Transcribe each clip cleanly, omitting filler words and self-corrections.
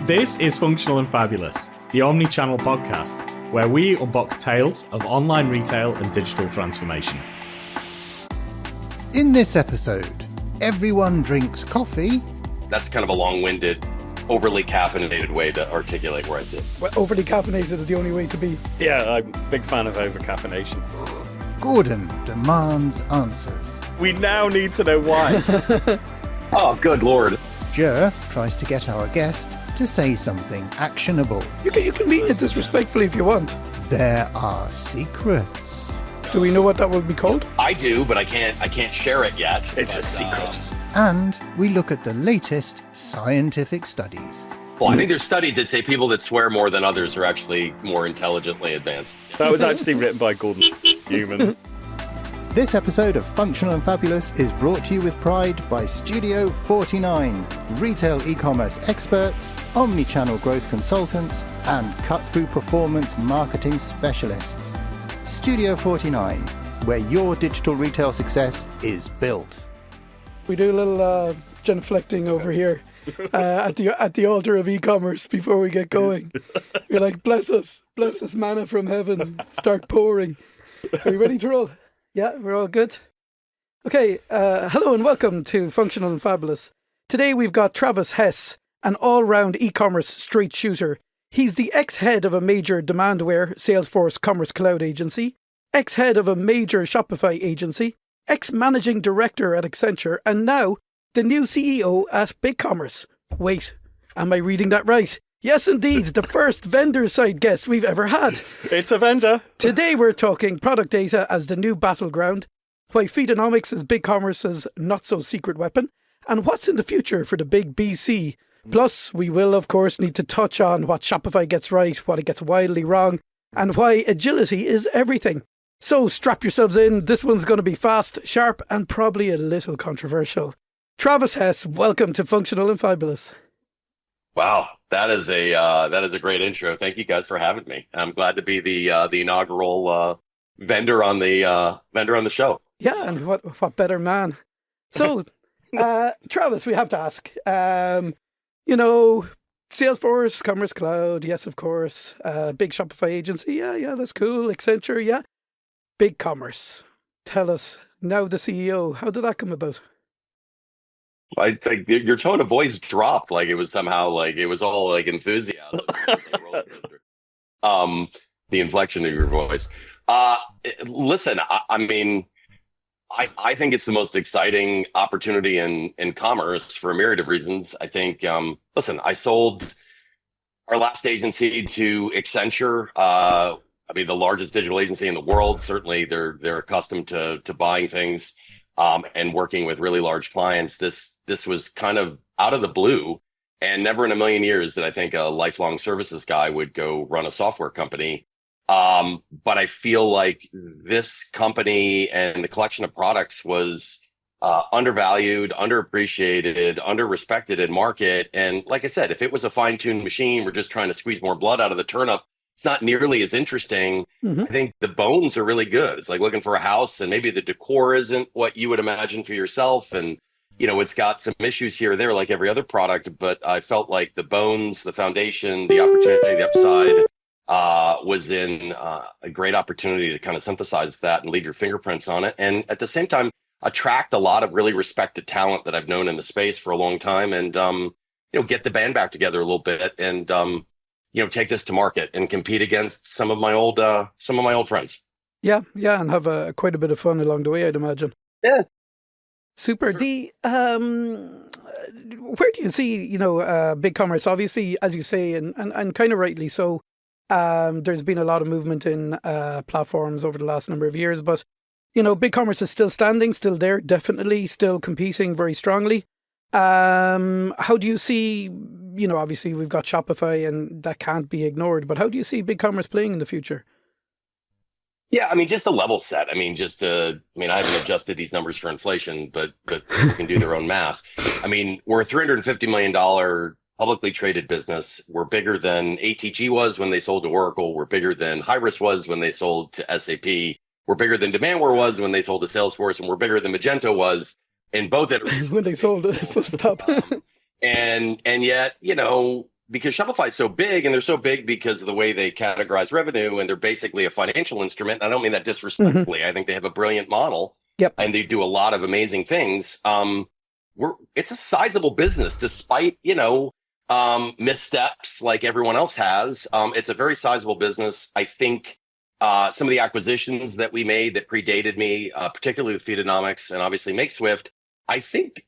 This is Functional and Fabulous, the omni-channel podcast, where we unbox tales of online retail and digital transformation. In this episode, everyone drinks coffee. That's kind of a long-winded, overly caffeinated way to articulate where I sit. Well, overly caffeinated is the only way to be. Yeah, I'm a big fan of over-caffeination. Gordon demands answers. We now need to know why. Oh, good Lord. Ger tries to get our guest to say something actionable. You can mean it disrespectfully if you want. There are secrets. Do we know what that will be called? I do, but I can't share it yet. It's a secret. And we look at the latest scientific studies. Well, I think there's studies that say people that swear more than others are actually more intelligently advanced. That was actually written by Gordon Human. This episode of Functional and Fabulous is brought to you with pride by Studio 49, retail e-commerce experts, omni-channel growth consultants, and cut-through performance marketing specialists. Studio 49, where your digital retail success is built. We do a little genuflecting over here at the altar of e-commerce before we get going. You're like, bless us, manna from heaven, start pouring. Are you ready to roll? Yeah, we're all good. Okay, hello and welcome to Functional and Fabulous. Today we've got Travis Hess, an all-round e-commerce straight shooter. He's the ex-head of a major Demandware Salesforce Commerce Cloud agency, ex-head of a major Shopify agency, ex-managing director at Accenture, and now the new CEO at BigCommerce. Wait, am I reading that right? Yes, indeed, the first vendor-side guest we've ever had. It's a vendor. Today we're talking product data as the new battleground, why Feedonomics is BigCommerce's not-so-secret weapon, and what's in the future for the big BC. Plus, we will, of course, need to touch on what Shopify gets right, what it gets wildly wrong, and why agility is everything. So strap yourselves in, this one's going to be fast, sharp, and probably a little controversial. Travis Hess, welcome to Functional and Fabulous. Wow, that is a great intro. Thank you guys for having me. I'm glad to be the inaugural vendor on the show. Yeah, and what better man? So, Travis, we have to ask. Salesforce, Commerce Cloud, yes, of course. Big Shopify agency, yeah, that's cool. Accenture, yeah. BigCommerce. Tell us, now the CEO, how did that come about? I think your tone of voice dropped like it was somehow like it was all like enthusiasm. The inflection of your voice. Listen, I think it's the most exciting opportunity in commerce for a myriad of reasons. I think, I sold our last agency to Accenture. The largest digital agency in the world. Certainly they're accustomed to buying things and working with really large clients. This was kind of out of the blue, and never in a million years did I think a lifelong services guy would go run a software company. But I feel like this company and the collection of products was undervalued, underappreciated, underrespected in market. And like I said, if it was a fine-tuned machine, we're just trying to squeeze more blood out of the turnip, it's not nearly as interesting. Mm-hmm. I think the bones are really good. It's like looking for a house and maybe the decor isn't what you would imagine for yourself. And, it's got some issues here or there like every other product, but I felt like the bones, the foundation, the opportunity, the upside was in a great opportunity to kind of synthesize that and leave your fingerprints on it. And at the same time, attract a lot of really respected talent that I've known in the space for a long time and, get the band back together a little bit and, take this to market and compete against some of my old friends. Yeah, and have quite a bit of fun along the way, I'd imagine. Yeah. Super. Sure. Where do you see, BigCommerce? Obviously, as you say, and kind of rightly so, there's been a lot of movement in platforms over the last number of years, but, BigCommerce is still standing, still there, definitely, still competing very strongly. How do you see, obviously we've got Shopify and that can't be ignored, but how do you see BigCommerce playing in the future? Yeah, just a level set. I haven't adjusted these numbers for inflation, but people can do their own math. We're a $350 million publicly traded business. We're bigger than ATG was when they sold to Oracle. We're bigger than Hybris was when they sold to SAP. We're bigger than Demandware was when they sold to Salesforce, and we're bigger than Magento was in both iterations. When they sold it, full stop. And yet, because Shopify is so big, and they're so big because of the way they categorize revenue, and they're basically a financial instrument. I don't mean that disrespectfully. I think they have a brilliant model, Yep. and they do a lot of amazing things. It's a sizable business, despite missteps like everyone else has. It's a very sizable business. I think some of the acquisitions that we made that predated me, particularly with Feedonomics and obviously MakeSwift, I think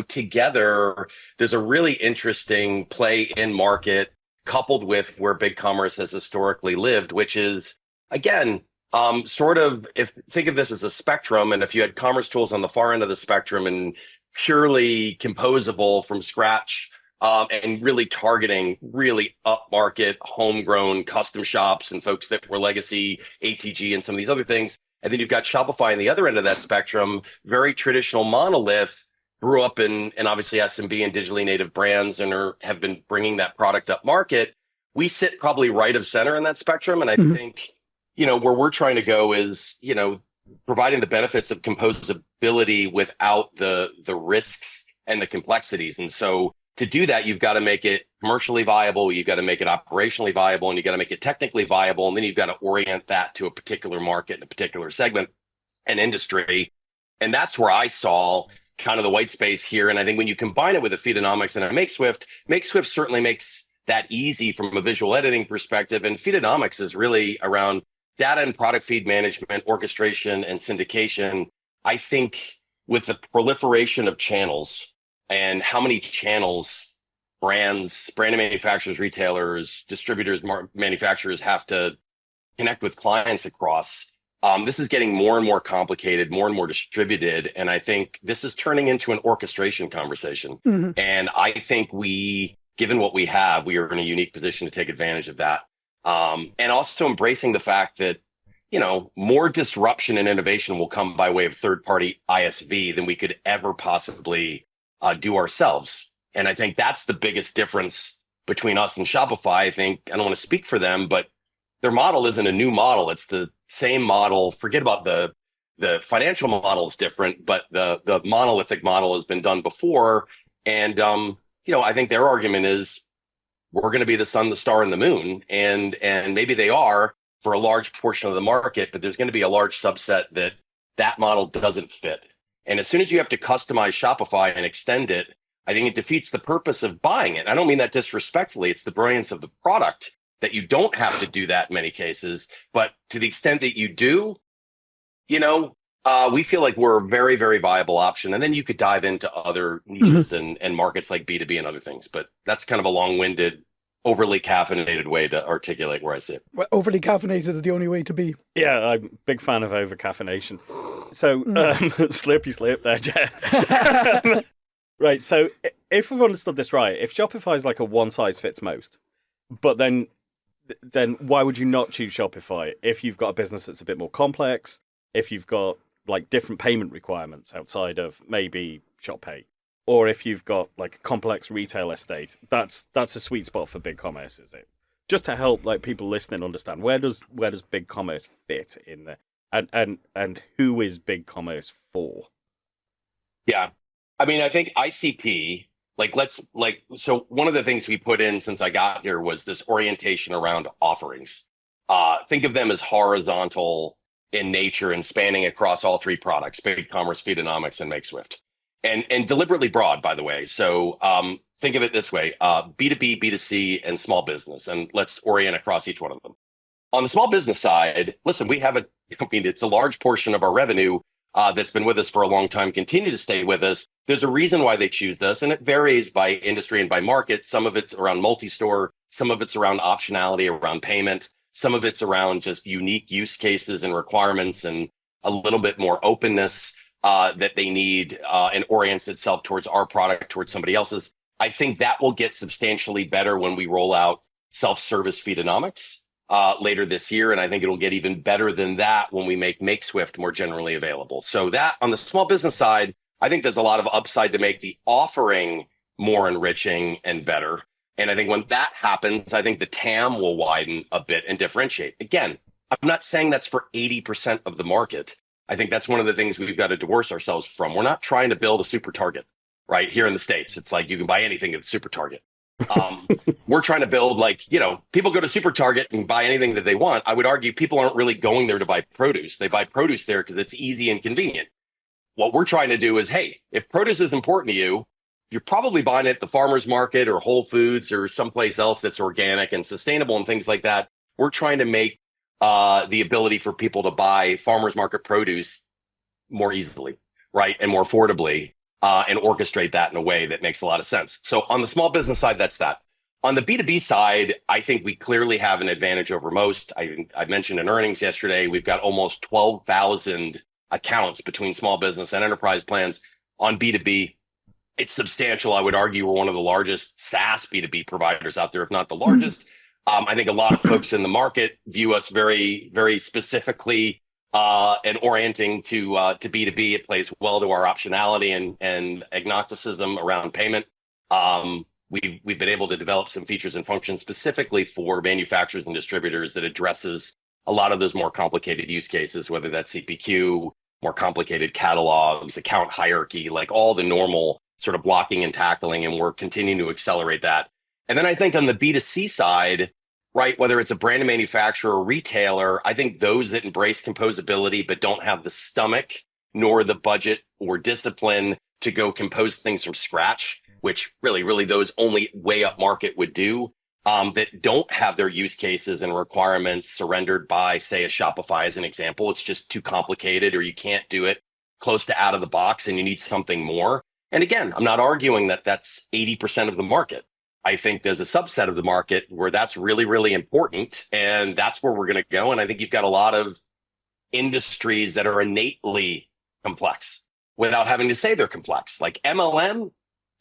together, there's a really interesting play in market coupled with where BigCommerce has historically lived, which is, again, think of this as a spectrum. And if you had commerce tools on the far end of the spectrum and purely composable from scratch, and really targeting really upmarket, homegrown custom shops and folks that were legacy ATG and some of these other things. And then you've got Shopify on the other end of that spectrum, very traditional monolith, grew up in obviously SMB and digitally native brands and have been bringing that product up market. We sit probably right of center in that spectrum. And I think, where we're trying to go is, providing the benefits of composability without the risks and the complexities. And so to do that, you've got to make it commercially viable, you've got to make it operationally viable, and you've got to make it technically viable. And then you've got to orient that to a particular market and a particular segment and industry. And that's where I saw kind of the white space here. And I think when you combine it with a Feedonomics and a MakeSwift certainly makes that easy from a visual editing perspective. And Feedonomics is really around data and product feed management, orchestration, and syndication. I think with the proliferation of channels and how many channels brands, brand manufacturers, retailers, distributors, manufacturers have to connect with clients across, this is getting more and more complicated, more and more distributed. And I think this is turning into an orchestration conversation. And I think given what we have, we are in a unique position to take advantage of that. And also embracing the fact that, more disruption and innovation will come by way of third-party ISV than we could ever possibly do ourselves. And I think that's the biggest difference between us and Shopify. I think, I don't want to speak for them, but their model isn't a new model. It's the same model. Forget about the financial model is different, but the monolithic model has been done before. And, I think their argument is we're going to be the sun, the star, and the moon. And maybe they are for a large portion of the market, but there's going to be a large subset that model doesn't fit. And as soon as you have to customize Shopify and extend it, I think it defeats the purpose of buying it. I don't mean that disrespectfully. It's the brilliance of the product that you don't have to do that in many cases. But to the extent that you do, we feel like we're a very, very viable option. And then you could dive into other niches and markets like B2B and other things. But that's kind of a long-winded, overly caffeinated way to articulate where I sit. Well, overly caffeinated is the only way to be. Yeah, I'm a big fan of over caffeination. So, slurpy slurp there, Ger. Right, so if we've understood this right, if Shopify is like a one size fits most, but then why would you not choose Shopify if you've got a business that's a bit more complex, if you've got like different payment requirements outside of maybe ShopPay, or if you've got like a complex retail estate? That's a sweet spot for BigCommerce, is it? Just to help like people listening understand, where does BigCommerce fit in there, and who is BigCommerce for? Yeah, I mean, I think ICP. So one of the things we put in since I got here was this orientation around offerings. Think of them as horizontal in nature and spanning across all three products: BigCommerce, Feedonomics, and MakeSwift, and deliberately broad, by the way. So think of it this way: B2B, B2C, and small business, and let's orient across each one of them. On the small business side, listen, it's a large portion of our revenue that's been with us for a long time, continue to stay with us. There's a reason why they choose us, and it varies by industry and by market. Some of it's around multi-store, some of it's around optionality, around payment. Some of it's around just unique use cases and requirements and a little bit more openness that they need and orients itself towards our product, towards somebody else's. I think that will get substantially better when we roll out self-service Feedonomics later this year. And I think it'll get even better than that when we make MakeSwift more generally available. So that on the small business side, I think there's a lot of upside to make the offering more enriching and better. And I think when that happens, I think the TAM will widen a bit and differentiate. Again, I'm not saying that's for 80% of the market. I think that's one of the things we've got to divorce ourselves from. We're not trying to build a super target, right? Here in the States, it's like you can buy anything at super target. We're trying to build people go to Super Target and buy anything that they want. I would argue people aren't really going there to buy produce. They buy produce there because it's easy and convenient. What we're trying to do is, hey, if produce is important to you, you're probably buying it at the farmer's market or Whole Foods or someplace else that's organic and sustainable and things like that. We're trying to make the ability for people to buy farmer's market produce more easily, right? And more affordably, and orchestrate that in a way that makes a lot of sense. So on the small business side, that's that. On the B2B side, I think we clearly have an advantage over most. I mentioned in earnings yesterday, we've got almost 12,000 accounts between small business and enterprise plans on B2B. It's substantial. I would argue we're one of the largest SaaS B2B providers out there, if not the largest. I think a lot of folks in the market view us very, very specifically and orienting to B2B. It plays well to our optionality and agnosticism around payment. We've been able to develop some features and functions specifically for manufacturers and distributors that addresses a lot of those more complicated use cases, whether that's CPQ, more complicated catalogs, account hierarchy, like all the normal sort of blocking and tackling, and we're continuing to accelerate that. And then I think on the B2C side, right, whether it's a brand manufacturer or retailer, I think those that embrace composability but don't have the stomach nor the budget or discipline to go compose things from scratch, which really those only way up market would do, that don't have their use cases and requirements surrendered by, say, a Shopify as an example. It's just too complicated, or you can't do it close to out of the box and you need something more. And again, I'm not arguing that that's 80% of the market. I think there's a subset of the market where that's really important, and that's where we're going to go. And I think you've got a lot of industries that are innately complex without having to say they're complex. Like MLM,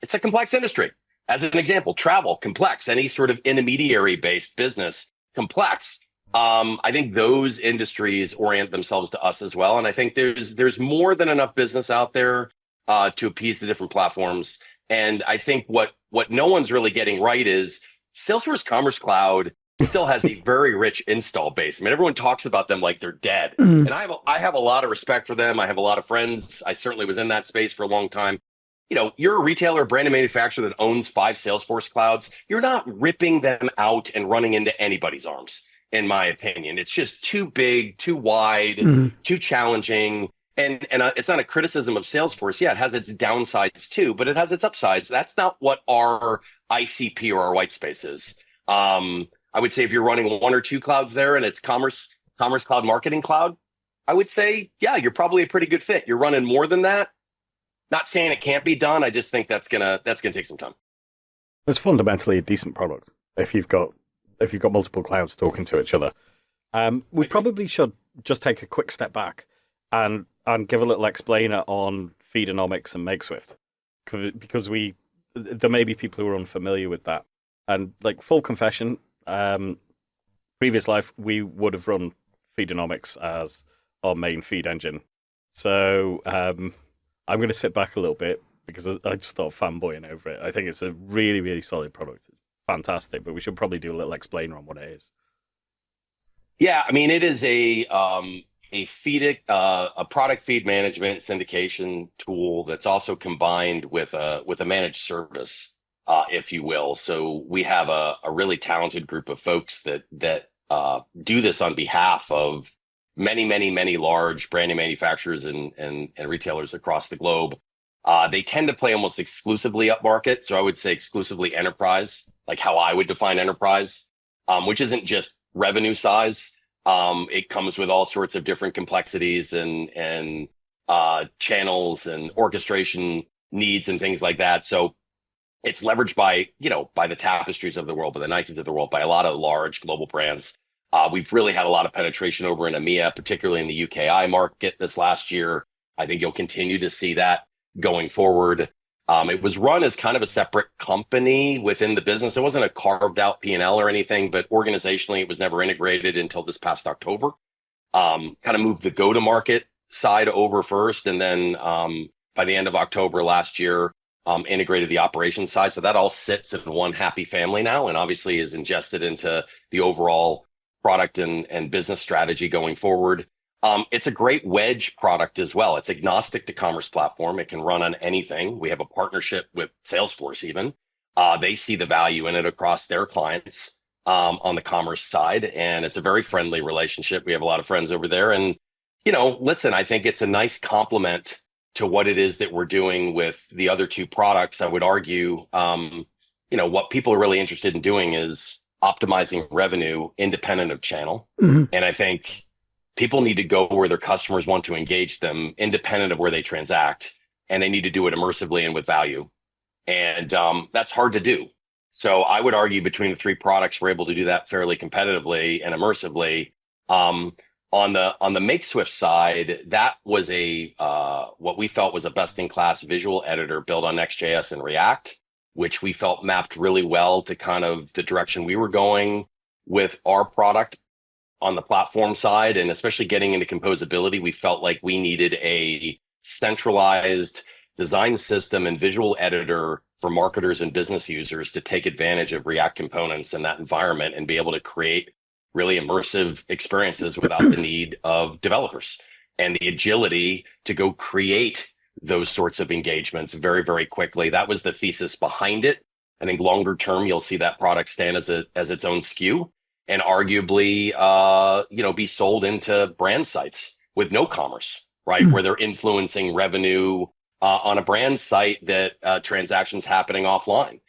it's a complex industry. As an example, travel, complex. Any sort of intermediary-based business, complex. I think those industries orient themselves to us as well. And I think there's more than enough business out there to appease the different platforms. And I think what no one's really getting right is Salesforce Commerce Cloud still has a very rich install base. I mean, everyone talks about them like they're dead. And I have a lot of respect for them. I have a lot of friends. I certainly was in that space for a long time. You know, you're a retailer, brand and manufacturer that owns 5 Salesforce clouds. You're not ripping them out and running into anybody's arms, in my opinion. It's just too big, too wide, too challenging. And it's not a criticism of Salesforce. Yeah, it has its downsides too, but it has its upsides. That's not what our ICP or our white space is. I would say if you're running 1 or 2 clouds there and it's Commerce Cloud, Marketing Cloud, I would say, yeah, you're probably a pretty good fit. You're running more than that. Not saying it can't be done. I just think that's gonna take some time. It's fundamentally a decent product if you've got multiple clouds talking to each other. We probably should just take a quick step back and give a little explainer on Feedonomics and MakeSwift, because there may be people who are unfamiliar with that. And like, full confession, previous life we would have run Feedonomics as our main feed engine. So I'm going to sit back a little bit because I just start fanboying over it. I think it's a really, really solid product. It's fantastic, but we should probably do a little explainer on what it is. Yeah, I mean, it is a product feed management syndication tool that's also combined with a managed service, if you will. So we have a really talented group of folks that do this on behalf of many large brand manufacturers and retailers across the globe. They tend to play almost exclusively upmarket. So I would say exclusively enterprise, like how I would define enterprise, which isn't just revenue size. It comes with all sorts of different complexities and channels and orchestration needs and things like that. So it's leveraged by the Tapestries of the world, by the Nikes of the world, by a lot of large global brands. We've really had a lot of penetration over in EMEA, particularly in the UKI market this last year. I think you'll continue to see that going forward. It was run as kind of a separate company within the business. It wasn't a carved out P&L or anything, but organizationally, it was never integrated until this past October. Kind of moved the go-to-market side over first, and then by the end of October last year, integrated the operations side. So that all sits in one happy family now, and obviously is ingested into the overall product and business strategy going forward. It's a great wedge product as well. It's agnostic to commerce platform. It can run on anything. We have a partnership with Salesforce even. They see the value in it across their clients on the commerce side. And it's a very friendly relationship. We have a lot of friends over there. And, listen, I think it's a nice complement to what it is that we're doing with the other two products. I would argue, what people are really interested in doing is optimizing revenue independent of channel. Mm-hmm. And I think people need to go where their customers want to engage them, independent of where they transact, and they need to do it immersively and with value. And that's hard to do. So I would argue between the three products, we're able to do that fairly competitively and immersively. On the MakeSwift side, that was what we felt was a best-in-class visual editor built on Next.js and React, which we felt mapped really well to kind of the direction we were going with our product on the platform side. And especially getting into composability, we felt like we needed a centralized design system and visual editor for marketers and business users to take advantage of React components in that environment and be able to create really immersive experiences without the need of developers, and the agility to go create those sorts of engagements very, very quickly. That was the thesis behind it. I think longer term, you'll see that product stand as its own SKU and arguably, be sold into brand sites with no commerce, right? Where they're influencing revenue on a brand site that transactions happening offline.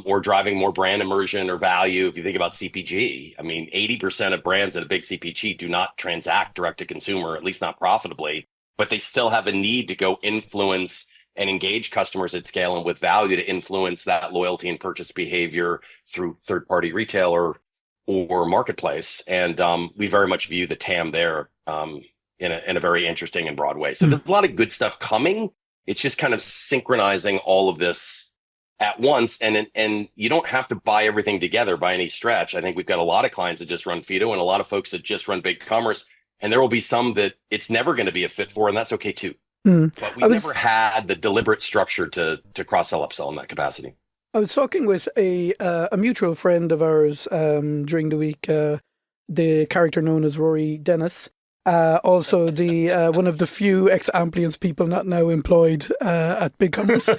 Or driving more brand immersion or value. If you think about CPG, I mean, 80% of brands at a big CPG do not transact direct to consumer, at least not profitably, but they still have a need to go influence and engage customers at scale and with value to influence that loyalty and purchase behavior through third-party retailer or marketplace. And we very much view the TAM there in a very interesting and broad way. So there's a lot of good stuff coming. It's just kind of synchronizing all of this at once, and you don't have to buy everything together by any stretch. I think we've got a lot of clients that just run Fido and a lot of folks that just run BigCommerce, and there will be some that it's never going to be a fit for, and that's okay too. But we never had the deliberate structure to cross-sell, upsell in that capacity. I was talking with a mutual friend of ours during the week, the character known as Rory Dennis. Also, the one of the few ex-Amplience people not now employed at BigCommerce,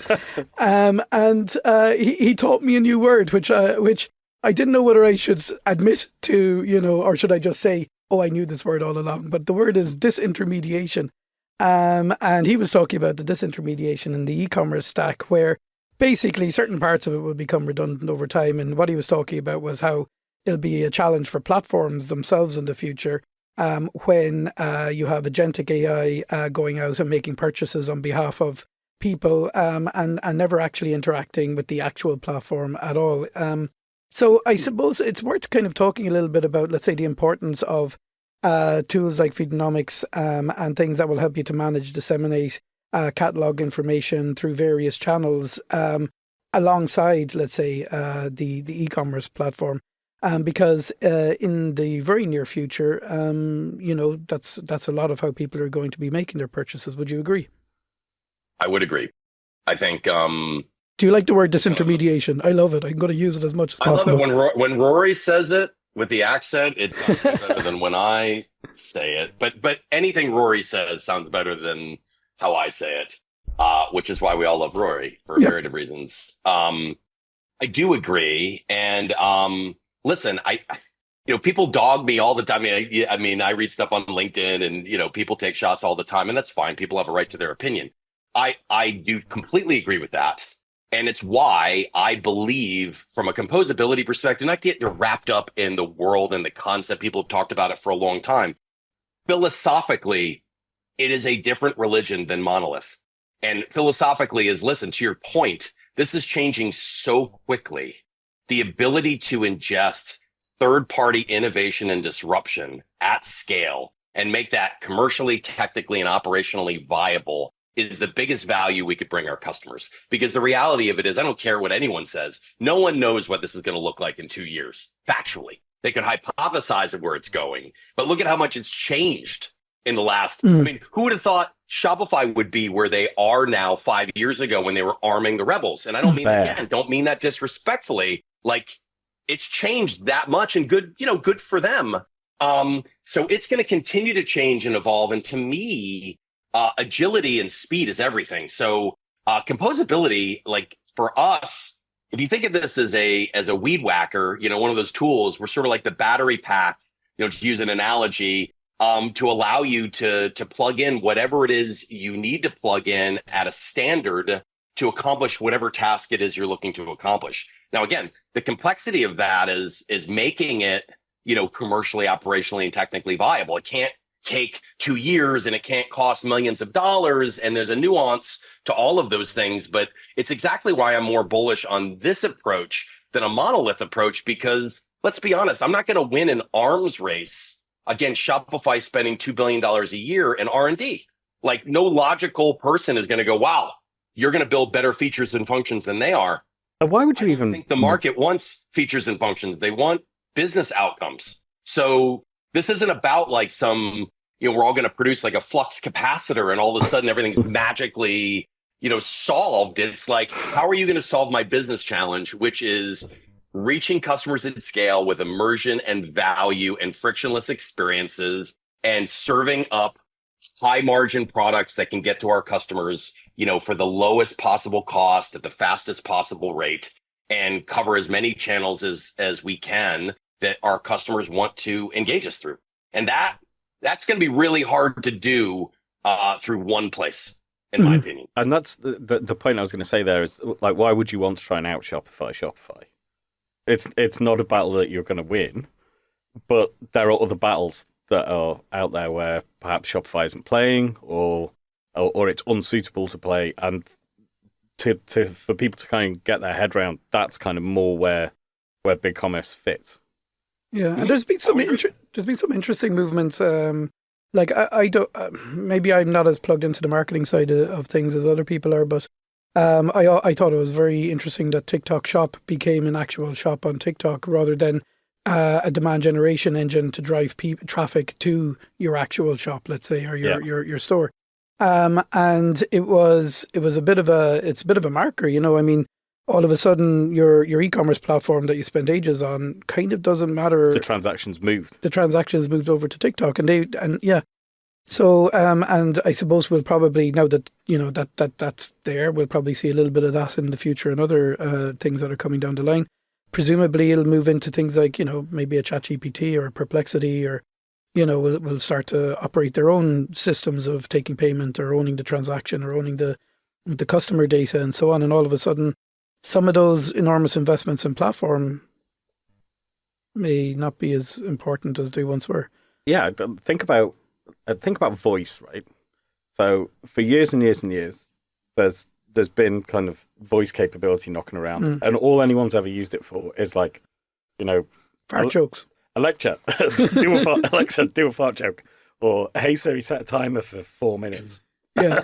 and he taught me a new word, which I didn't know whether I should admit to, or should I just say, "Oh, I knew this word all along." But the word is disintermediation, and he was talking about the disintermediation in the e-commerce stack, where basically certain parts of it will become redundant over time. And what he was talking about was how it'll be a challenge for platforms themselves in the future. When you have agentic AI going out and making purchases on behalf of people and never actually interacting with the actual platform at all. So I suppose it's worth kind of talking a little bit about, let's say, the importance of tools like Feedonomics and things that will help you to manage, disseminate catalog information through various channels alongside, let's say, the e-commerce platform. Because in the very near future, that's a lot of how people are going to be making their purchases. Would you agree? I would agree. I think. Do you like the word disintermediation? I love it. I'm going to use it as much as possible. I love it when Rory says it with the accent. It sounds better than when I say it. But anything Rory says sounds better than how I say it, which is why we all love Rory for a myriad of reasons. I do agree, and. Listen, people dog me all the time. I mean, I read stuff on LinkedIn and, people take shots all the time, and that's fine. People have a right to their opinion. I do completely agree with that. And it's why I believe from a composability perspective, not get wrapped up in the world and the concept. People have talked about it for a long time. Philosophically, it is a different religion than monolith. And philosophically is, listen, to your point, this is changing so quickly. The ability to ingest third-party innovation and disruption at scale and make that commercially, technically, and operationally viable is the biggest value we could bring our customers. Because the reality of it is, I don't care what anyone says. No one knows what this is going to look like in 2 years, factually. They could hypothesize of where it's going, but look at how much it's changed in the last, I mean, who would have thought Shopify would be where they are now 5 years ago when they were arming the rebels? And I don't mean that disrespectfully. Like, it's changed that much, and good for them. So it's going to continue to change and evolve. And to me, agility and speed is everything. So composability, like for us, if you think of this as a weed whacker, one of those tools, we're sort of like the battery pack, to use an analogy, to allow you to plug in whatever it is you need to plug in at a standard to accomplish whatever task it is you're looking to accomplish. Now, again, the complexity of that is making it, commercially, operationally, and technically viable. It can't take 2 years and it can't cost millions of dollars. And there's a nuance to all of those things. But it's exactly why I'm more bullish on this approach than a monolith approach, because let's be honest, I'm not going to win an arms race against Shopify spending $2 billion a year in R&D. Like, no logical person is going to go, wow, you're going to build better features and functions than they are. Why would you even think the market wants features and functions? They want business outcomes. So this isn't about like some, we're all going to produce like a flux capacitor and all of a sudden everything's magically, solved. It's like, how are you going to solve my business challenge, which is reaching customers at scale with immersion and value and frictionless experiences and serving up high margin products that can get to our customers, for the lowest possible cost at the fastest possible rate, and cover as many channels as we can that our customers want to engage us through. And that's going to be really hard to do through one place, in my opinion. And that's the point I was going to say there is, like, why would you want to try and out Shopify? It's not a battle that you're going to win, but there are other battles that are out there where perhaps Shopify isn't playing, or it's unsuitable to play, and for people to kind of get their head around, that's kind of more where BigCommerce fits. Yeah, and there's been some interesting movements. Like I don't, maybe I'm not as plugged into the marketing side of things as other people are, but I thought it was very interesting that TikTok Shop became an actual shop on TikTok rather than a demand generation engine to drive traffic to your actual shop, let's say, or your store. And it was a bit of a marker, I mean, all of a sudden your e-commerce platform that you spend ages on kind of doesn't matter. The transactions moved over to TikTok, So, and I suppose we'll probably, now that, that's there, we'll probably see a little bit of that in the future and other things that are coming down the line. Presumably it'll move into things like, maybe a ChatGPT or a Perplexity, or, will start to operate their own systems of taking payment or owning the transaction or owning the customer data and so on. And all of a sudden, some of those enormous investments in platform may not be as important as they once were. Yeah, think about voice, right? So for years and years and years, there's been kind of voice capability knocking around, and all anyone's ever used it for is like, fart jokes. Alexa, Alexa, do a fart joke, or hey Siri, set a timer for 4 minutes. Yeah.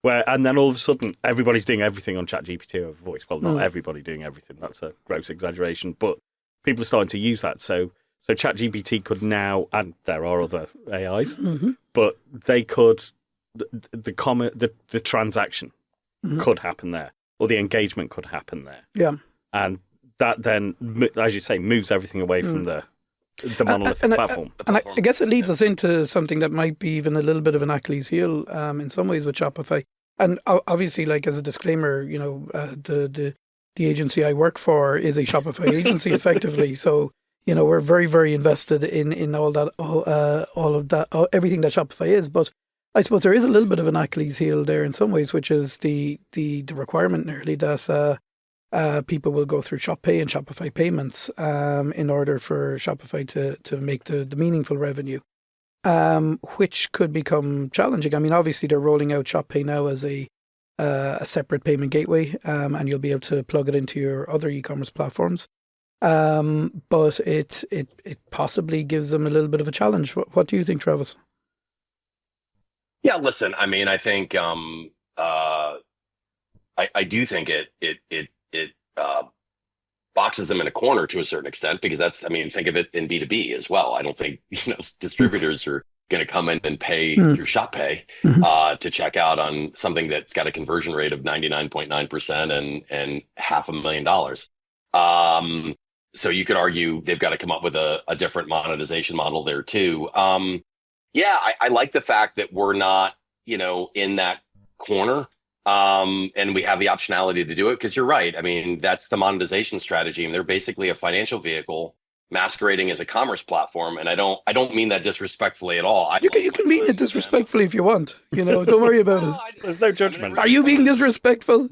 And then all of a sudden, everybody's doing everything on ChatGPT over voice. Well, not everybody doing everything. That's a gross exaggeration, but people are starting to use that. So ChatGPT could now, and there are other AIs, but they could, the transaction could happen there, or the engagement could happen there. Yeah. And that then, as you say, moves everything away from the monolithic platform. And I guess it leads us into something that might be even a little bit of an Achilles heel in some ways with Shopify. And obviously, like, as a disclaimer, the agency I work for is a Shopify agency, effectively. So, we're very, very invested in all that, all of that, everything that Shopify is. But I suppose there is a little bit of an Achilles heel there in some ways, which is the requirement nearly that people will go through ShopPay and Shopify payments in order for Shopify to make the meaningful revenue, which could become challenging. I mean, obviously they're rolling out ShopPay now as a separate payment gateway, and you'll be able to plug it into your other e-commerce platforms. But it possibly gives them a little bit of a challenge. What do you think, Travis? Yeah, listen, I mean, I think I do think it boxes them in a corner to a certain extent, because think of it in B2B as well. I don't think distributors are going to come in and pay through ShopPay to check out on something that's got a conversion rate of 99.9% and $500,000. So you could argue they've got to come up with a different monetization model there too. I like the fact that we're not, in that corner. And we have the optionality to do it because you're right. I mean, that's the monetization strategy. And they're basically a financial vehicle masquerading as a commerce platform. And I don't mean that disrespectfully at all. You can mean it disrespectfully if you want. Don't worry about it. There's no judgment. Are you being disrespectful?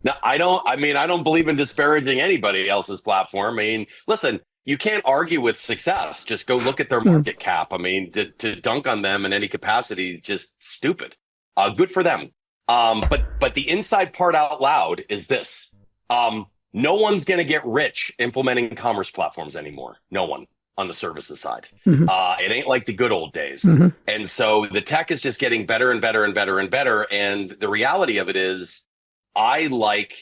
No, I don't believe in disparaging anybody else's platform. I mean, listen, you can't argue with success. Just go look at their market cap. I mean, to dunk on them in any capacity is just stupid. Good for them. But the inside part out loud is this. No one's going to get rich implementing commerce platforms anymore. No one on the services side. It ain't like the good old days. And so the tech is just getting better and better and better and better. And the reality of it is I like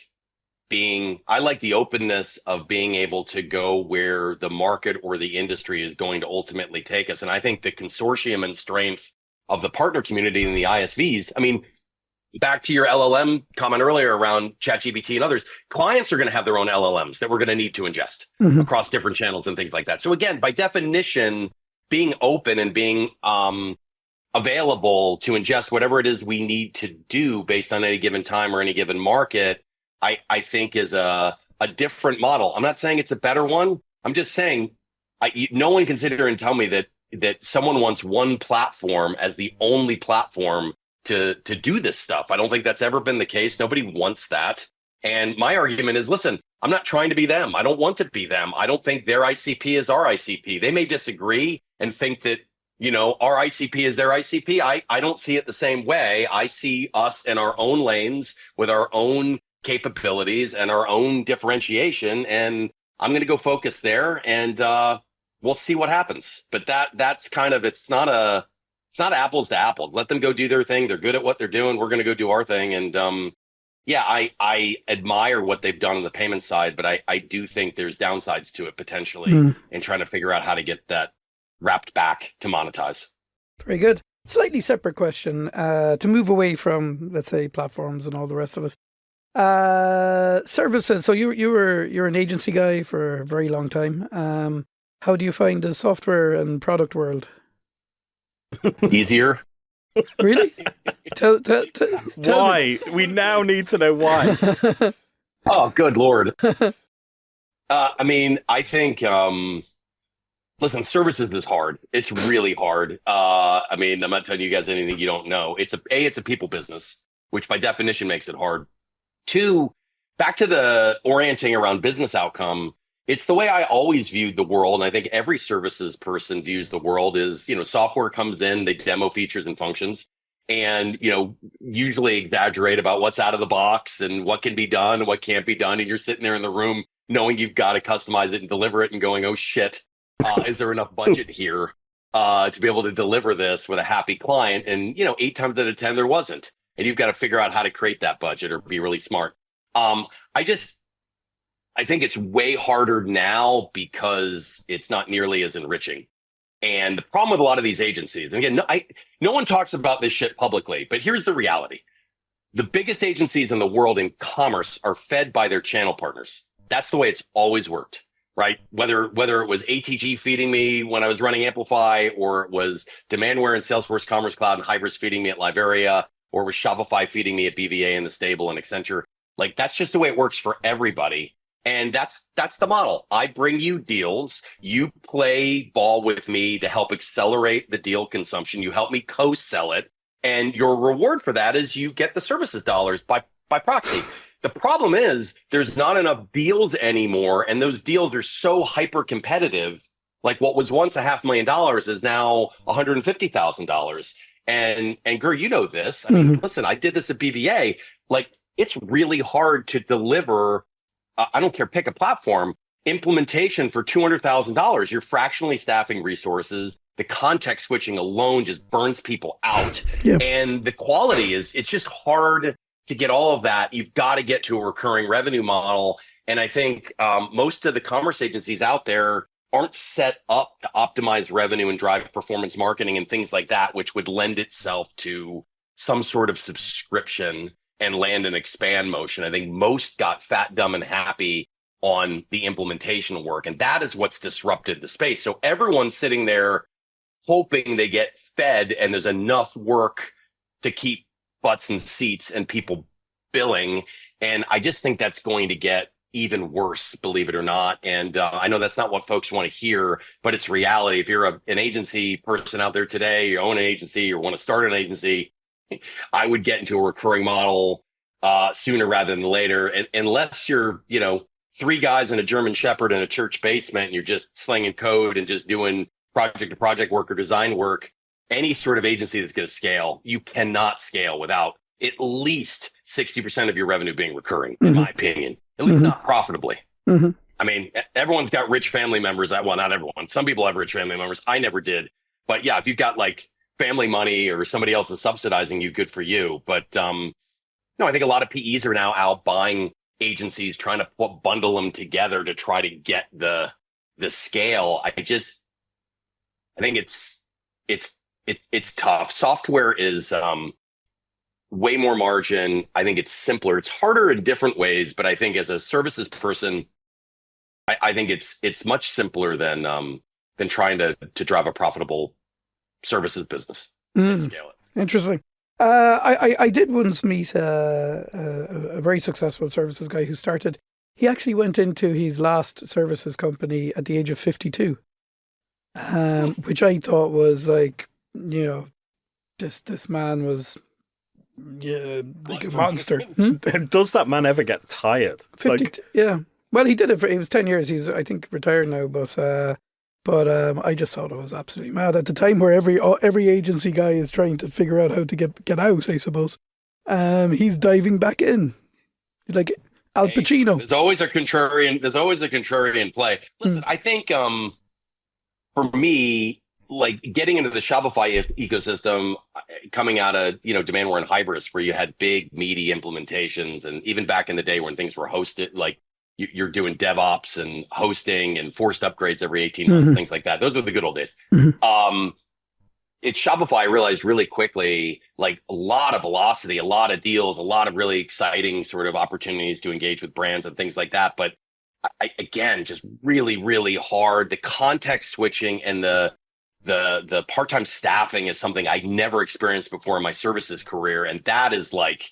the openness of being able to go where the market or the industry is going to ultimately take us. And I think the consortium and strength of the partner community and the ISVs, I mean, back to your LLM comment earlier around ChatGPT and others, clients are going to have their own LLMs that we're going to need to ingest across different channels and things like that. So again, by definition, being open and being available to ingest whatever it is we need to do based on any given time or any given market, I think is a different model. I'm not saying it's a better one. I'm just saying no one can sit here and tell me that someone wants one platform as the only platform to do this stuff. I don't think that's ever been the case. Nobody wants that. And my argument is, listen, I'm not trying to be them. I don't want to be them. I don't think their ICP is our ICP. They may disagree and think that, our ICP is their ICP. I don't see it the same way. I see us in our own lanes with our own capabilities and our own differentiation. And I'm going to go focus there and we'll see what happens. But that's kind of, it's not apples to apples. Let them go do their thing. They're good at what they're doing. We're going to go do our thing. And I admire what they've done on the payment side, but I do think there's downsides to it potentially in trying to figure out how to get that wrapped back to monetize. Very good. Slightly separate question to move away from, let's say, platforms and all the rest of it. Services. So you're an agency guy for a very long time. How do you find the software and product world? Easier. Really? Tell why? Me. We now need to know why. Oh, good Lord. I mean, I think, listen, services is hard. It's really hard. I mean, I'm not telling you guys anything you don't know. It's a people business, which by definition makes it hard. Two, back to the orienting around business outcome. It's the way I always viewed the world. And I think every services person views the world is, software comes in, they demo features and functions and, usually exaggerate about what's out of the box and what can be done and what can't be done. And you're sitting there in the room knowing you've got to customize it and deliver it and going, oh shit, is there enough budget here to be able to deliver this with a happy client? And, 8 times out of 10, there wasn't. And you've got to figure out how to create that budget or be really smart. I think it's way harder now because it's not nearly as enriching. And the problem with a lot of these agencies, and again, no one talks about this shit publicly, but here's the reality. The biggest agencies in the world in commerce are fed by their channel partners. That's the way it's always worked, right? Whether it was ATG feeding me when I was running Amplify, or it was Demandware and Salesforce Commerce Cloud and Hybris feeding me at Liberia, or it was Shopify feeding me at BVA and The Stable and Accenture. Like, that's just the way it works for everybody. And that's the model. I bring you deals. You play ball with me to help accelerate the deal consumption. You help me co-sell it. And your reward for that is you get the services dollars by proxy. The problem is there's not enough deals anymore. And those deals are so hyper competitive. Like what was once $500,000 is now $150,000. And Ger, you know this. I mean, listen, I did this at BVA. Like, it's really hard to deliver. I don't care, pick a platform, implementation for $200,000. You're fractionally staffing resources. The context switching alone just burns people out. Yeah. And the quality it's just hard to get all of that. You've got to get to a recurring revenue model. And I think most of the commerce agencies out there aren't set up to optimize revenue and drive performance marketing and things like that, which would lend itself to some sort of subscription and land and expand motion. I think most got fat, dumb, and happy on the implementation work. And that is what's disrupted the space. So everyone's sitting there hoping they get fed and there's enough work to keep butts and seats and people billing. And I just think that's going to get even worse, believe it or not. And I know that's not what folks want to hear, but it's reality. If you're an agency person out there today, you own an agency or want to start an agency, I would get into a recurring model sooner rather than later. And unless you're, three guys and a German Shepherd in a church basement, and you're just slinging code and just doing project to project work or design work, any sort of agency that's going to scale, you cannot scale without at least 60% of your revenue being recurring, in my opinion, at least not profitably. I mean, everyone's got rich family members. Well, not everyone. Some people have rich family members. I never did. But yeah, if you've got like family money or somebody else is subsidizing you, good for you. But no, I think a lot of PEs are now out buying agencies, trying to bundle them together to try to get the scale. I think it's tough. Software is way more margin. I think it's simpler. It's harder in different ways, but I think as a services person, I think it's much simpler than trying to drive a profitable services business and scale it. Interesting. I did once meet a very successful services guy who started. He actually went into his last services company at the age of 52, which I thought was like, this man was like a monster. Does that man ever get tired? 50, yeah. Well, he did it he was 10 years. He's, I think, retired now, but I just thought it was absolutely mad at the time where every agency guy is trying to figure out how to get out, I suppose. He's diving back in, like Al Pacino. There's always a contrarian play. Listen, I think for me, like getting into the Shopify ecosystem, coming out of Demandware and Hybris, where you had big meaty implementations, and even back in the day when things were hosted, like you're doing DevOps and hosting and forced upgrades every 18 months, things like that. Those were the good old days. It's Shopify, I realized really quickly, like a lot of velocity, a lot of deals, a lot of really exciting sort of opportunities to engage with brands and things like that. But again, just really, really hard. The context switching and the part-time staffing is something I never experienced before in my services career. And that is like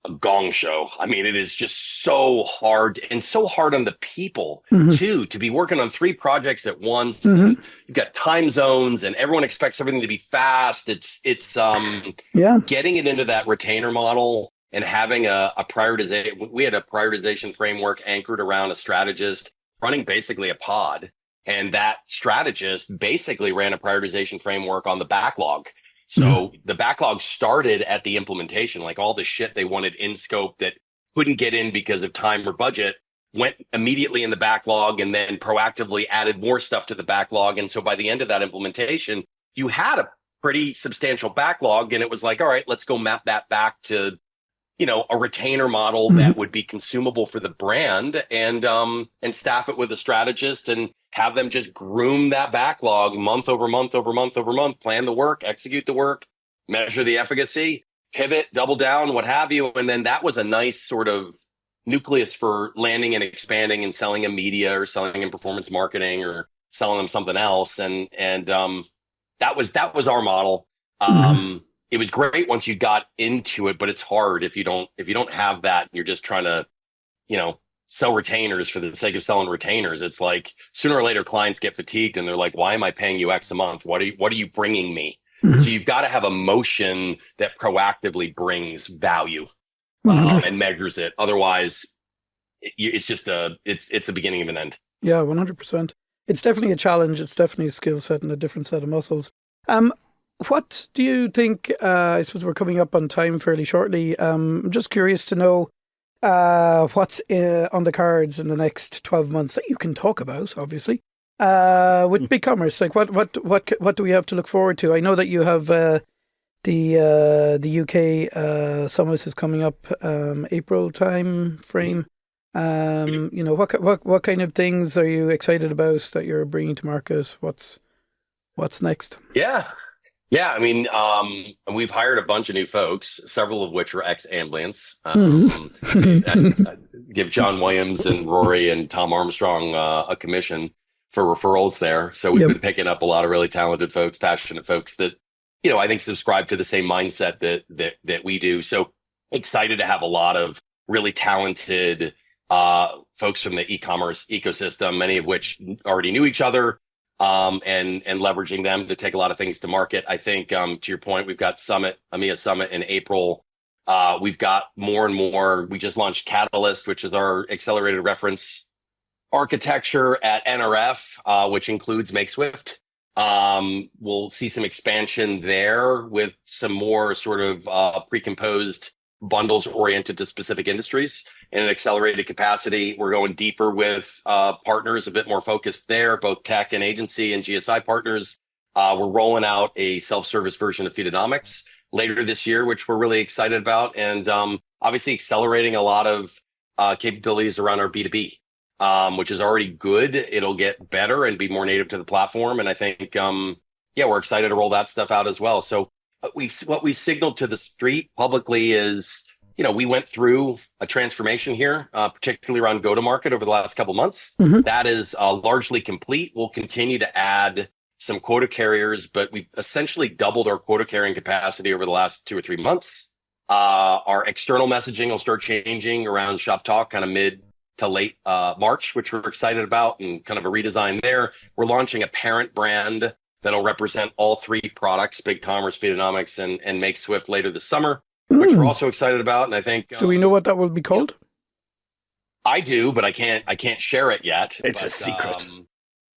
a gong show. I mean, it is just so hard, and so hard on the people too, to be working on 3 projects at once. You've got time zones and everyone expects everything to be fast. It's getting it into that retainer model and having a prioritization. We had a prioritization framework anchored around a strategist running basically a pod. And that strategist basically ran a prioritization framework on the backlog. So the backlog started at the implementation, like all the shit they wanted in scope that couldn't get in because of time or budget went immediately in the backlog, and then proactively added more stuff to the backlog. And so by the end of that implementation, you had a pretty substantial backlog, and it was like, all right, let's go map that back to, a retainer model that would be consumable for the brand, and staff it with a strategist and have them just groom that backlog month over month over month over month, plan the work, execute the work, measure the efficacy, pivot, double down, what have you. And then that was a nice sort of nucleus for landing and expanding and selling in media or selling in performance marketing or selling them something else. And that was our model. It was great once you got into it, but it's hard if you don't have that. You're just trying to, sell retainers for the sake of selling retainers. It's like sooner or later clients get fatigued and they're like, why am I paying you X a month? What are you bringing me? So you've got to have a motion that proactively brings value and measures it. Otherwise, it's just it's the beginning of an end. Yeah, 100%. It's definitely a challenge. It's definitely a skill set and a different set of muscles. What do you think? I suppose we're coming up on time fairly shortly. I'm just curious to know what's on the cards in the next 12 months that you can talk about, obviously, with BigCommerce. Like what do we have to look forward to? I know that you have the UK summit is coming up April time frame. What kind of things are you excited about that you're bringing to market? What's next? Yeah, I mean, we've hired a bunch of new folks, several of which are ex-Amblients. Give John Williams and Rory and Tom Armstrong a commission for referrals there. So we've been picking up a lot of really talented folks, passionate folks that I think subscribe to the same mindset that we do. So excited to have a lot of really talented folks from the e-commerce ecosystem, many of which already knew each other, and leveraging them to take a lot of things to market. I think, to your point, we've got EMEA Summit in April. We've got more and more. We just launched Catalyst, which is our accelerated reference architecture at NRF, which includes MakeSwift. We'll see some expansion there with some more sort of pre-composed bundles oriented to specific industries in an accelerated capacity. We're going deeper with partners, a bit more focused there, both tech and agency and GSI partners. We're rolling out a self-service version of Feedonomics later this year, which we're really excited about, and obviously accelerating a lot of capabilities around our B2B. Which is already good. It'll get better and be more native to the platform. And I think, we're excited to roll that stuff out as well. So what we signaled to the street publicly is, we went through a transformation here, particularly around go-to-market over the last couple months. Mm-hmm. That is largely complete. We'll continue to add some quota carriers, but we've essentially doubled our quota carrying capacity over the last 2 or 3 months. Our external messaging will start changing around Shop Talk, kind of mid to late March, which we're excited about, and kind of a redesign there. We're launching a parent brand that'll represent all 3 products, BigCommerce, Feedonomics, and MakeSwift later this summer, which we're also excited about. And I think, do we know what that will be called? I do, but I can't share it yet. It's a secret.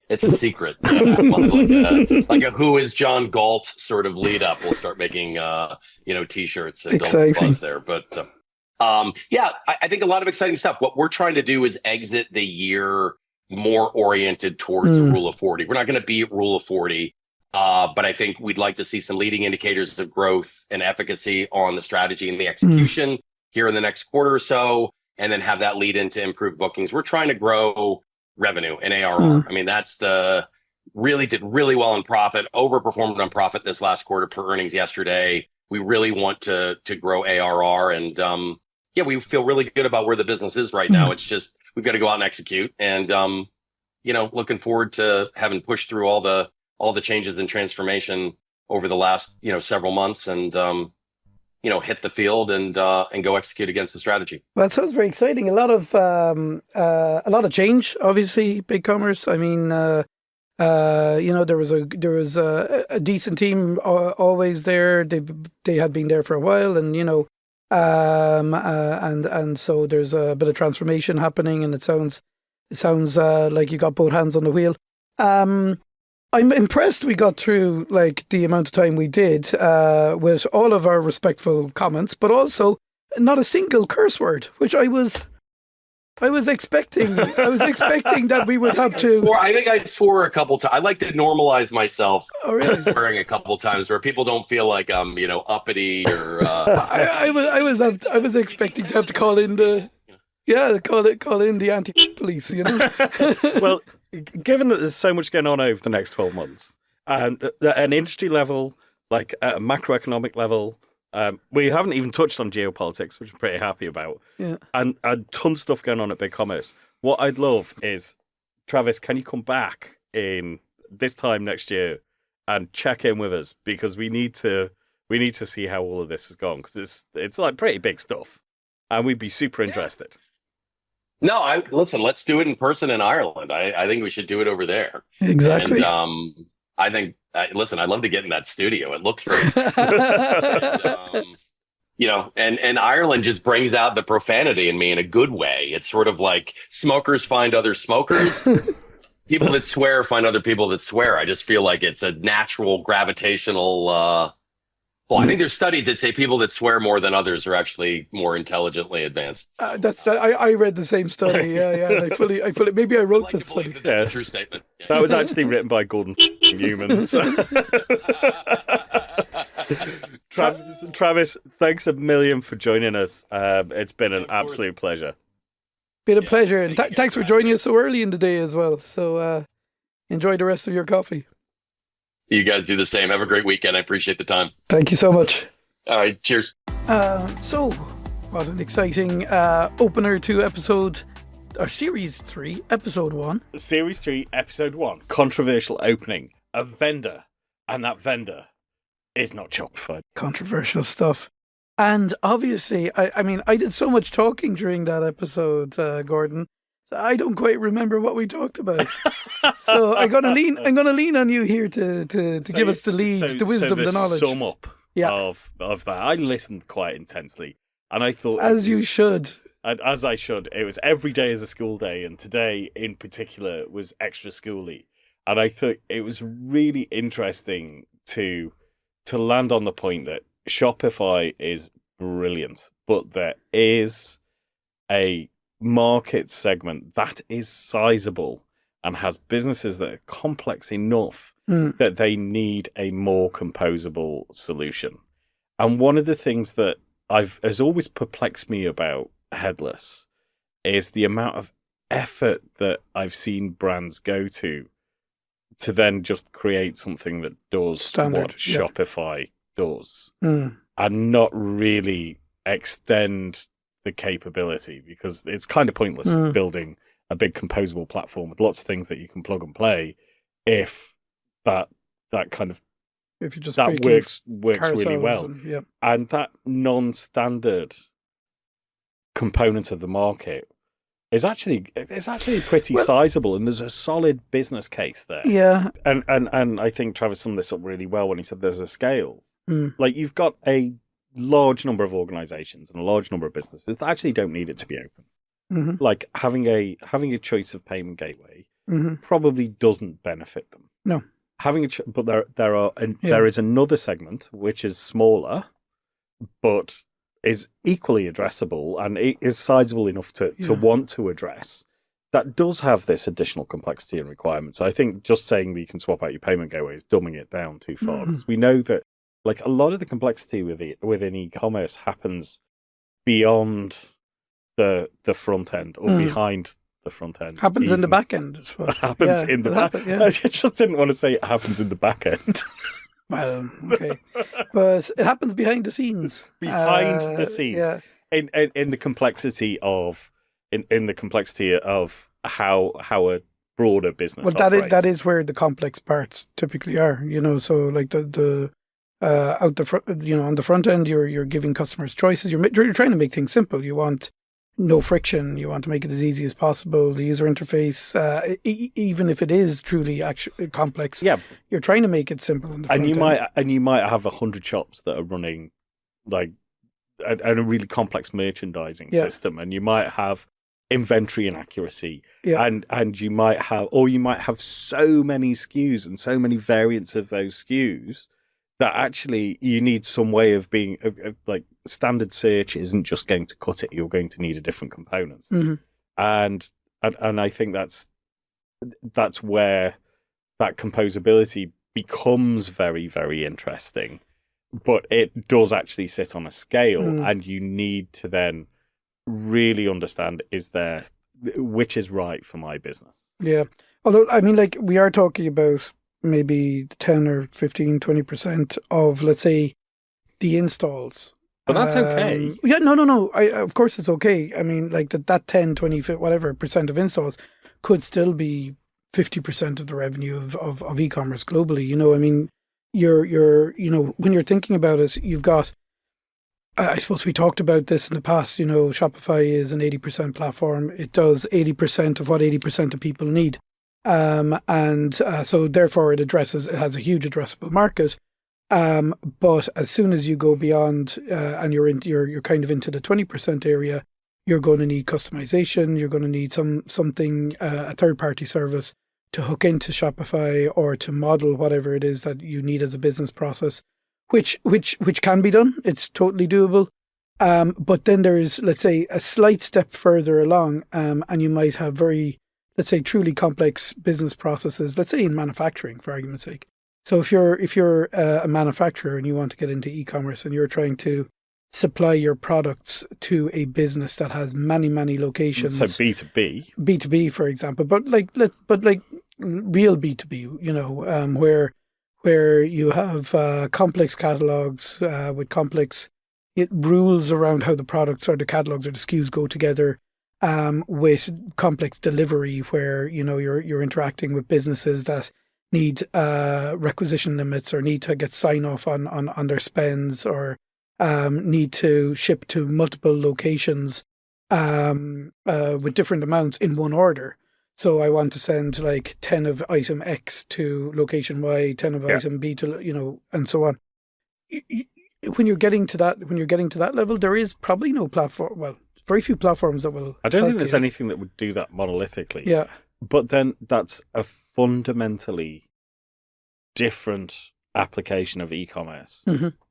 It's a secret. like a Who is John Galt sort of lead up. We'll start making t-shirts and buzz there, but. I think a lot of exciting stuff. What we're trying to do is exit the year more oriented towards a rule of 40. We're not going to be at rule of 40, but I think we'd like to see some leading indicators of growth and efficacy on the strategy and the execution here in the next quarter or so, and then have that lead into improved bookings. We're trying to grow revenue and ARR. I mean, did really well in profit, overperformed on profit this last quarter per earnings yesterday. We really want to grow ARR, and we feel really good about where the business is right now. It's just, we've got to go out and execute, and, looking forward to having pushed through all the changes and transformation over the last, several months, and, hit the field and go execute against the strategy. Well, it sounds very exciting. A lot of change, obviously, BigCommerce. I mean, there was a decent team always there. They had been there for a while, and, and so there's a bit of transformation happening, and it sounds like you got both hands on the wheel. I'm impressed we got through like the amount of time we did with all of our respectful comments, but also not a single curse word, which I was expecting. I was expecting that we would have to. I think I swore a couple times. I like to normalize myself. Oh, really? Swearing a couple times where people don't feel like I'm, uppity or. I was expecting to have to call in the anti-police. Well, given that there's so much going on over the next 12 months, and at an industry level, like at a macroeconomic level. We haven't even touched on geopolitics, which I'm pretty happy about. Yeah. And tons of stuff going on at BigCommerce. What I'd love is, Travis, can you come back in this time next year and check in with us? Because we need to see how all of this has gone, because it's like pretty big stuff, and we'd be super interested. No, listen, let's do it in person in Ireland. I think we should do it over there. Exactly. And I think, listen, I'd love to get in that studio. It looks great. And Ireland just brings out the profanity in me in a good way. It's sort of like smokers find other smokers. People that swear find other people that swear. I just feel like it's a natural gravitational. I think there's studies that say people that swear more than others are actually more intelligently advanced. I read the same study. Yeah. I fully. Maybe I wrote this study. Yeah, true statement. Yeah. That was actually written by Gordon Newman. So. Travis, thanks a million for joining us. It's been an absolute pleasure. Been a pleasure, and thanks for joining us so early in the day as well. So enjoy the rest of your coffee. You guys do the same. Have a great weekend. I appreciate the time. Thank you so much. All right. Cheers. So, what an exciting opener to Series 3, Episode 1. Series 3, Episode 1. Controversial opening. A vendor. And that vendor is not Shopify. Controversial stuff. And obviously, I mean, I did so much talking during that episode, Gordon. I don't quite remember what we talked about. So I'm gonna lean on you here to give us the lead, the wisdom, the knowledge. Sum up of that. I listened quite intensely, and I thought, you should. As I should. It was every day as a school day, and today in particular was extra schooly. And I thought it was really interesting to land on the point that Shopify is brilliant, but there is a market segment that is sizable and has businesses that are complex enough that they need a more composable solution. And one of the things that has always perplexed me about headless is the amount of effort that I've seen brands go to then just create something that does what Shopify does and not really extend the capability, because it's kind of pointless building a big composable platform with lots of things that you can plug and play if that kind of if you just that works really well. And that non-standard component of the market is actually pretty sizable, and there's a solid business case there. Yeah. And I think Travis summed this up really well when he said there's a scale. Like, you've got a large number of organizations and a large number of businesses that actually don't need it to be open. Like, having a choice of payment gateway probably doesn't benefit them. No. But there is another segment which is smaller, but is equally addressable and is sizable enough to want to address, that does have this additional complexity and requirements. So I think just saying that you can swap out your payment gateway is dumbing it down too far, because we know that, like, a lot of the complexity within e-commerce happens beyond the front end or behind the front end. Happens in the back end, I suppose. Happens in the back end. I just didn't want to say it happens in the back end. Well, okay. But it happens behind the scenes. Behind the scenes. Yeah. In the complexity of how a broader business operates. That is where the complex parts typically are, so like on the front end you're giving customers choices. You're trying to make things simple. You want no friction. You want to make it as easy as possible. The user interface, even if it is truly actually complex, you're trying to make it simple. On the front end. You might have 100 shops that are running like a really complex merchandising system, and you might have inventory inaccuracy, and you might have so many SKUs and so many variants of those SKUs that actually you need some way of being like, standard search isn't just going to cut it. You're going to need a different component. And I think that's where that composability becomes very, very interesting, but it does actually sit on a scale, and you need to then really understand, which is right for my business. Yeah. Although, I mean, like, we are talking about maybe 10 or 15, 20% of, let's say, the installs. But that's okay. Yeah, no. Of course it's okay. I mean, like, that 10, 20, whatever percent of installs could still be 50% of the revenue of e-commerce globally. I mean, you're when you're thinking about it, you've got, I suppose we talked about this in the past, Shopify is an 80% platform. It does 80% of what 80% of people need. So therefore it has a huge addressable market. But as soon as you go beyond, and you're kind of into the 20% area, you're going to need customization. You're going to need something, a third-party service to hook into Shopify or to model whatever it is that you need as a business process, which can be done. It's totally doable. But then there's, let's say, a slight step further along, and you might have very, let's say, truly complex business processes, let's say in manufacturing, for argument's sake. So if you're a manufacturer and you want to get into e-commerce and you're trying to supply your products to a business that has many, many locations. So B2B. B2B, for example, but like real B2B, where you have complex catalogs with complex rules around how the products or the catalogs or the SKUs go together, with complex delivery, where you're interacting with businesses that need requisition limits, or need to get sign off on their spends, or need to ship to multiple locations with different amounts in one order. So I want to send like 10 of item X to location Y, 10 of item B to, and so on. When you're getting to that level, there is probably no platform. Well, very few platforms that will. I don't think there's anything that would do that monolithically. Yeah. But then that's a fundamentally different application of e-commerce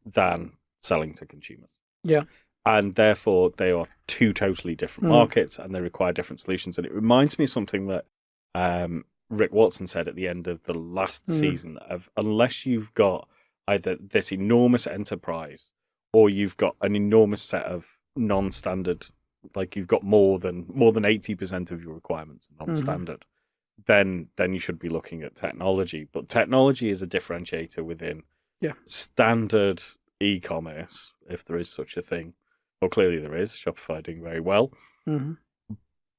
than selling to consumers. Yeah. And therefore, they are two totally different markets, and they require different solutions. And it reminds me of something that Rick Watson said at the end of the last season of, unless you've got either this enormous enterprise or you've got an enormous set of non-standard, like you've got more than 80% of your requirements non-standard, then you should be looking at technology. But technology is a differentiator within standard e-commerce, if there is such a thing. Well, clearly there is. Shopify doing very well.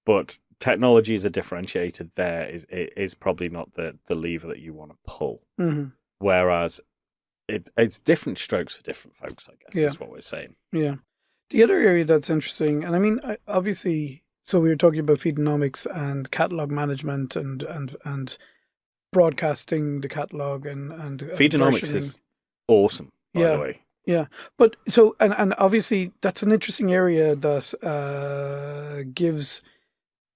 But technology is a differentiator there. Is probably not the lever that you want to pull. Whereas it's different strokes for different folks, I guess, is what we're saying. Yeah. The other area that's interesting, and I mean, obviously, so we were talking about Feedonomics and catalog management and broadcasting the catalog and Feedonomics is awesome, by the way. Yeah, but so and obviously that's an interesting area that gives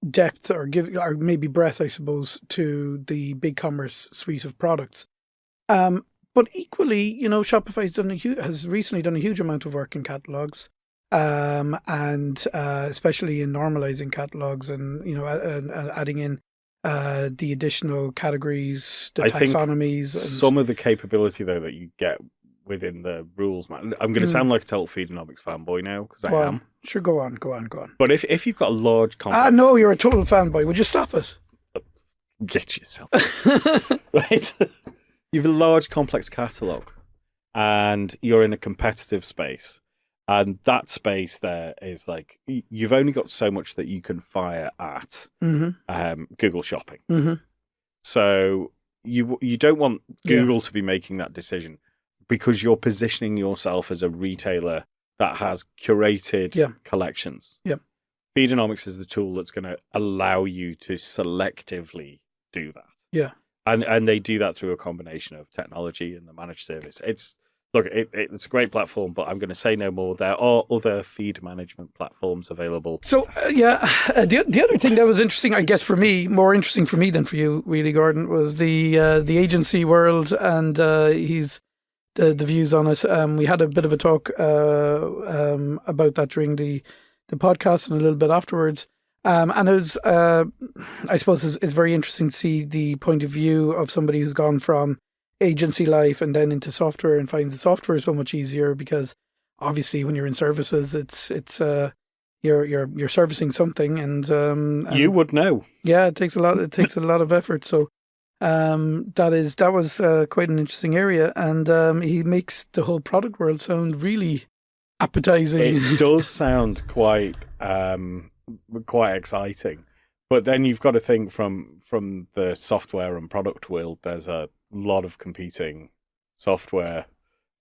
depth or maybe breadth, I suppose, to the BigCommerce suite of products. But equally, Shopify has recently done a huge amount of work in catalogs, and especially in normalizing catalogs and and adding in the additional categories, the taxonomies. Some of the capability though that you get within the rules, man. I'm going to sound like a total Feedonomics fanboy now, because I am. Sure, go on. But if you've got a large complex... no, you're a total fanboy. Would you stop it? Get yourself. Right? You have a large complex catalogue, and you're in a competitive space. And that space there is like, you've only got so much that you can fire at Google Shopping. So you don't want Google to be making that decision, because you're positioning yourself as a retailer that has curated collections. Feedonomics is the tool that's going to allow you to selectively do that. Yeah. And they do that through a combination of technology and the managed service. It's a great platform, but I'm going to say no more. There are other feed management platforms available. So, the other thing that was interesting, I guess, for me, more interesting for me than for you, really, Gordon, was the agency world and the views on it. We had a bit of a talk about that during the podcast and a little bit afterwards. And it was, I suppose, it's very interesting to see the point of view of somebody who's gone from agency life and then into software and finds the software so much easier, because obviously when you're in services, it's you're servicing something, and you would know. Yeah, it takes a lot of effort. So that was quite an interesting area, and he makes the whole product world sound really appetizing. It does sound quite exciting, but then you've got to think from the software and product world. There's a lot of competing software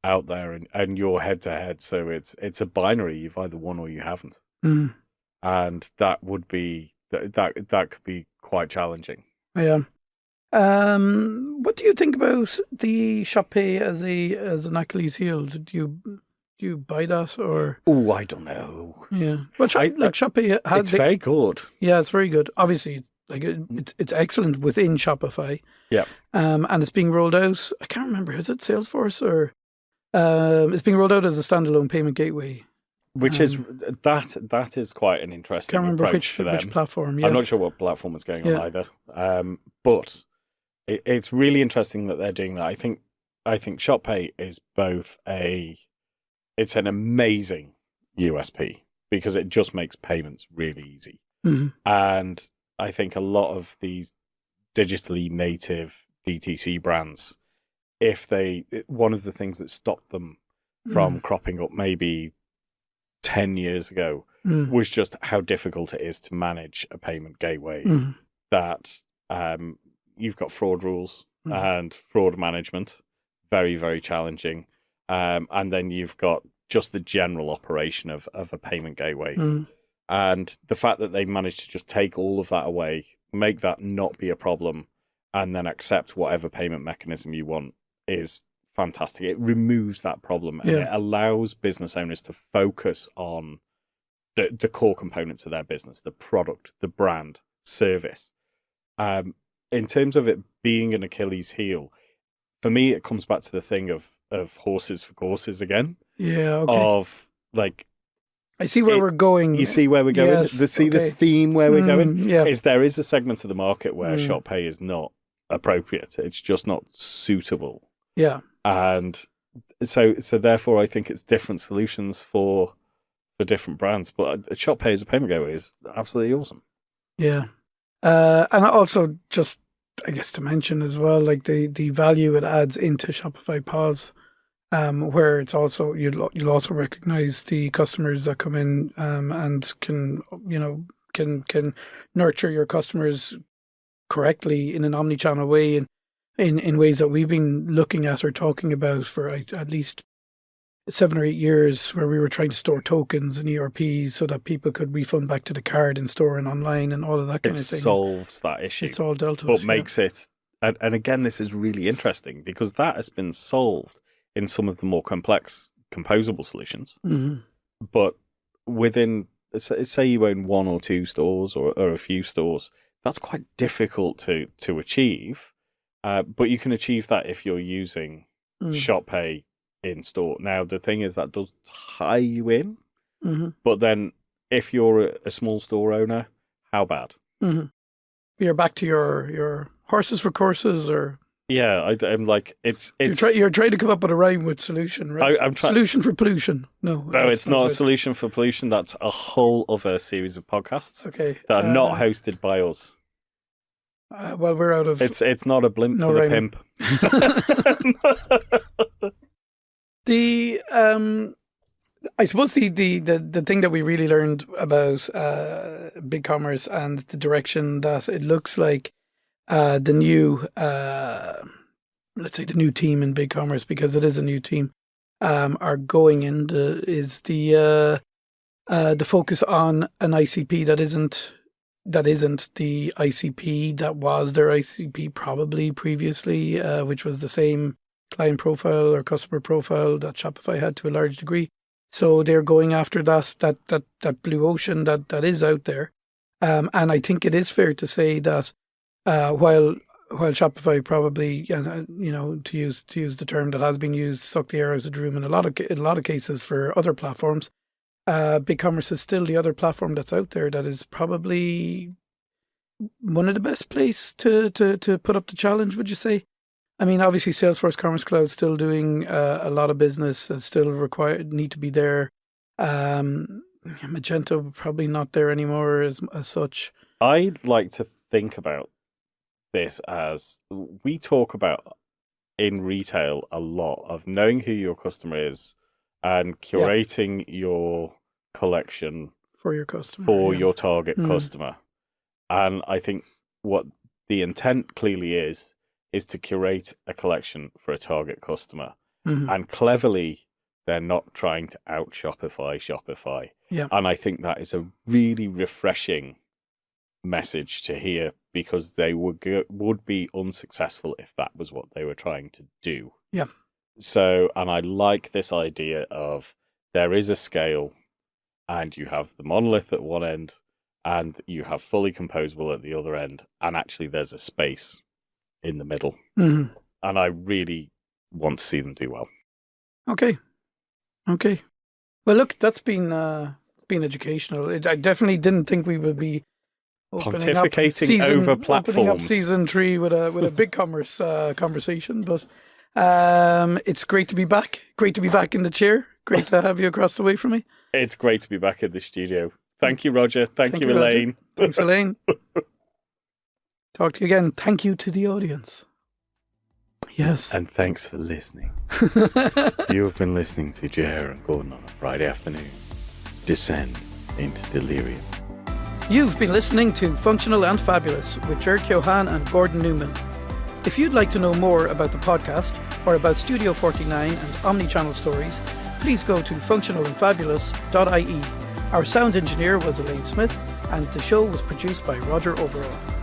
out there, and you're head to head, so it's a binary. You've either won or you haven't, and that would be that could be quite challenging. Yeah. What do you think about the ShopPay as an Achilles heel? Do you buy that, or? Oh, I don't know. Yeah, well, ShopPay it's very good. Yeah, it's very good. Obviously, it's excellent within Shopify. Yeah. And it's being rolled out. I can't remember. Is it Salesforce or? It's being rolled out as a standalone payment gateway. Which is that is quite an interesting. Can't remember which platform. Yeah. I'm not sure what platform is going on either. But it's really interesting that they're doing that. I think ShopPay is both it's an amazing USP because it just makes payments really easy. And I think a lot of these digitally native DTC brands, one of the things that stopped them from cropping up maybe 10 years ago was just how difficult it is to manage a payment gateway. That you've got fraud rules and fraud management, very, very challenging. And then you've got just the general operation of a payment gateway. And the fact that they managed to just take all of that away, make that not be a problem, and then accept whatever payment mechanism you want is fantastic. It removes that problem and it allows business owners to focus on the core components of their business, the product, the brand, service. In terms of it being an Achilles heel, for me, it comes back to the thing of horses for courses again. Yeah, okay. Of like, I see where we're going. You see where we're going? Yes, the theme where we're going? Yeah. Is there is a segment of the market where Shop Pay is not appropriate. It's just not suitable. Yeah. And so therefore I think it's different solutions for different brands. But Shop Pay as a payment gateway is absolutely awesome. Yeah. And also just, I guess, to mention as well, like the value it adds into Shopify POS, where it's also, you'll also recognize the customers that come in and can nurture your customers correctly in an omni-channel way, and in ways that we've been looking at or talking about for at least 7 or 8 years, where we were trying to store tokens and ERPs so that people could refund back to the card in store and online and all of that kind of thing. It solves that issue. It's all dealt with. But makes it, and again, this is really interesting because that has been solved in some of the more complex composable solutions. Mm-hmm. But within, say you own 1 or 2 stores or a few stores, that's quite difficult to achieve. But you can achieve that if you're using Shop Pay in store. Now, the thing is that does tie you in, but then if you're a small store owner, how bad? You're back to your horses for courses, or I'm like it's you're trying to come up with a rhyme with solution, right? Solution for pollution. No, it's not a solution for pollution. That's a whole other series of podcasts. That are not hosted by us. Well, we're out of. It's not a blimp for the pimp. I suppose the thing that we really learned about BigCommerce and the direction that it looks like the new let's say the new team in BigCommerce, because it is a new team, are going in is the focus on an ICP that isn't the ICP that was their ICP probably previously, which was the same client profile or customer profile that Shopify had to a large degree. So they're going after that blue ocean that is out there. And I think it is fair to say that while Shopify probably, to use the term that has been used, suck the air out of the room in a lot of cases for other platforms, BigCommerce is still the other platform that's out there that is probably one of the best place to put up the challenge, would you say? I mean, obviously Salesforce Commerce Cloud still doing a lot of business and still need to be there. Magento probably not there anymore as such. I like to think about this as we talk about in retail a lot of knowing who your customer is and curating your collection for your customer, your target customer. And I think what the intent clearly is to curate a collection for a target customer. And cleverly, they're not trying to out Shopify. Yeah. And I think that is a really refreshing message to hear, because they would be unsuccessful if that was what they were trying to do. Yeah. So, and I like this idea of there is a scale and you have the monolith at one end and you have fully composable at the other end. And actually there's a space in the middle. And I really want to see them do well. Okay. Well, look, that's been educational. I definitely didn't think we would be pontificating over platforms. Opening up season 3 with a BigCommerce conversation, but it's great to be back. Great to be back in the chair. Great to have you across the way from me. It's great to be back in the studio. Thank you, Roger. Thank you, Elaine. Roger. Thanks, Elaine. Talk to you again. Thank you to the audience. Yes. And thanks for listening. You have been listening to Ger and Gordon on a Friday afternoon. Descend into delirium. You've been listening to Functional and Fabulous with Ger Johan and Gordon Newman. If you'd like to know more about the podcast or about Studio 49 and Omnichannel Stories, please go to functionalandfabulous.ie. Our sound engineer was Elaine Smith, and the show was produced by Roger Overall.